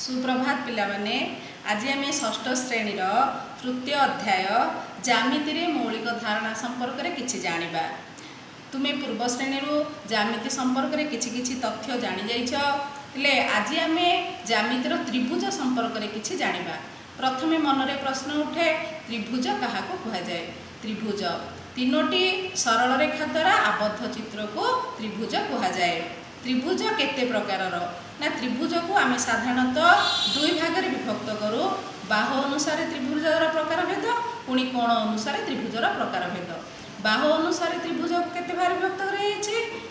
सुप्रभात पिला माने आज आम षष्ठ श्रेणी तृतीय अध्याय ज्यामिति रे मौलिक धारणा संपर्क में किछि जानिबा। तुमे पूर्व श्रेणी ज्यामिति संपर्क में किछि तथ्य जानि जाइछ। हेले आज आम ज्यामितिर त्रिभुज संपर्क में किछि जानिबा। प्रथमे मनरे प्रश्न उठे त्रिभुज काहाको कहा जाए। त्रिभुज तीनोटी सरल रेखा द्वारा आबद्ध चित्र को त्रिभुज कहा जाए। त्रिभुज केते प्रकारर ना त्रिभुज को आम साधारणतः दुई भाग में विभक्त करूँ। बाहु अनुसार त्रिभुजर प्रकार भेद पुणी कोण अनुसार त्रिभुजर प्रकार भेद। बाहु अनुसार त्रिभुज को केते भाग विभक्त कराई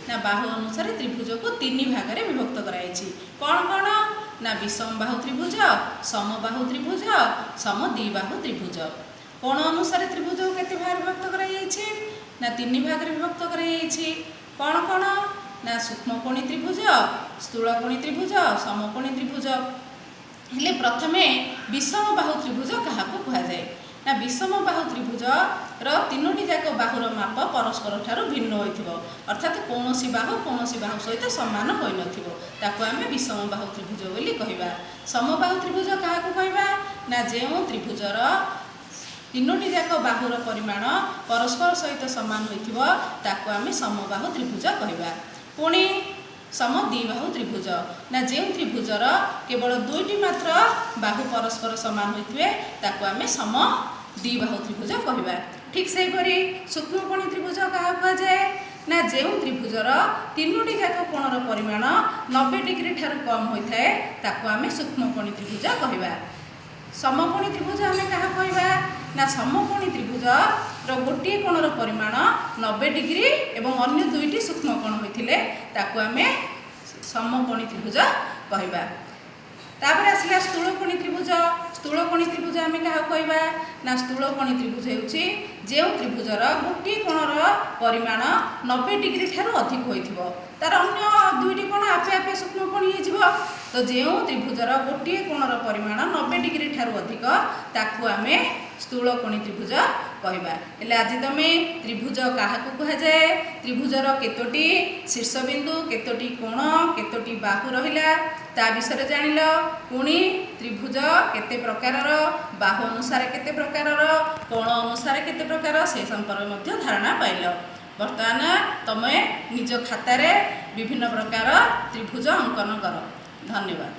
ना बाहु अनुसार त्रिभुज को तीन भाग में विभक्त कराई। कौन कौन ना विषम बाहु त्रिभुज, समबाहु त्रिभुज, समद्विबाहु त्रिभुज। कोण अनुसार त्रिभुज को केते भाग विभक्त कराई ना तीन भाग में विभक्त कराई। कौन कौन ना सूक्ष्मकोणी त्रिभुज, स्थूलकोणी त्रिभुज, समकोणी त्रिभुज। हेले प्रथमे विषम बाहु त्रिभुज क्या कहा जाए ना विषम बाहु त्रिभुज तीनोटी जाक बाहुर माप परस्पर ठारू भिन्न होइथिबो, अर्थात कौनसी बाहु सहित समान होई नथिबो, ताको आमे विषम बाहु त्रिभुज बोली कहिबा। समबाहु त्रिभुज क्या कहबा ना जेउ त्रिभुजर तीनोटी जाक बाहुर परिमाण परस्पर सहित समान होइथिबो ताको आमे समबाहु त्रिभुज कहिबा। पुणी समद्विबाहु त्रिभुज ना जो त्रिभुजर केवल दुईटी मात्र बाहु परस्पर समान होइथिबे ताको आमे समद्विबाहु त्रिभुज कहिबा। ठीक सेहीपरि सूक्ष्मकोणी त्रिभुज क्या कहा जाए ना जो त्रिभुजर तीनोटी जाक कोणर परिमाण 90 डिग्री ठारू कम होइथाए ताको आमे सूक्ष्मकोणी त्रिभुज कहिबा। समकोणी त्रिभुज आमे क्या कहबा ना समकोणी त्रिभुज गोटे कोणर परिमाण 90 डिग्री एवं अन्य दुईटी सूक्ष्म कोण होइथिले ताको आमे समकोणी त्रिभुज कहबा। तापर आसला स्थूलकोणी त्रिभुज। स्थूलकोणी त्रिभुज आमे क्या कहबा ना स्थूलकोणी त्रिभुज हेउची जे त्रिभुजर गोटे कोणर परिमाण 90 डिग्री ठारू अधिक होइथिबो, तार अन्य दुईटी कोण आपे आपे सूक्ष्म कोण हेजिबो। तो जो त्रिभुजर गोटे कोणर परिमाण 90 डिग्री ठारू अधिक ताकू आमे स्थूलकोणी त्रिभुज कहबा। हेले आज तमे त्रिभुज काहाकू कहा जाए, त्रिभुजर केतोटी शीर्षबिंदु, केतोटी कोण, केतोटी बाहु रहिला ता विषय जानिल। पुणी त्रिभुज केते प्रकारर, बाहु अनुसार केते प्रकारर, कोण अनुसार केते प्रकार से संपर्क मध्य धारणा पाइल। वर्तमान तमे निज खातार विभिन्न प्रकार त्रिभुज अंकन कर। धन्यवाद।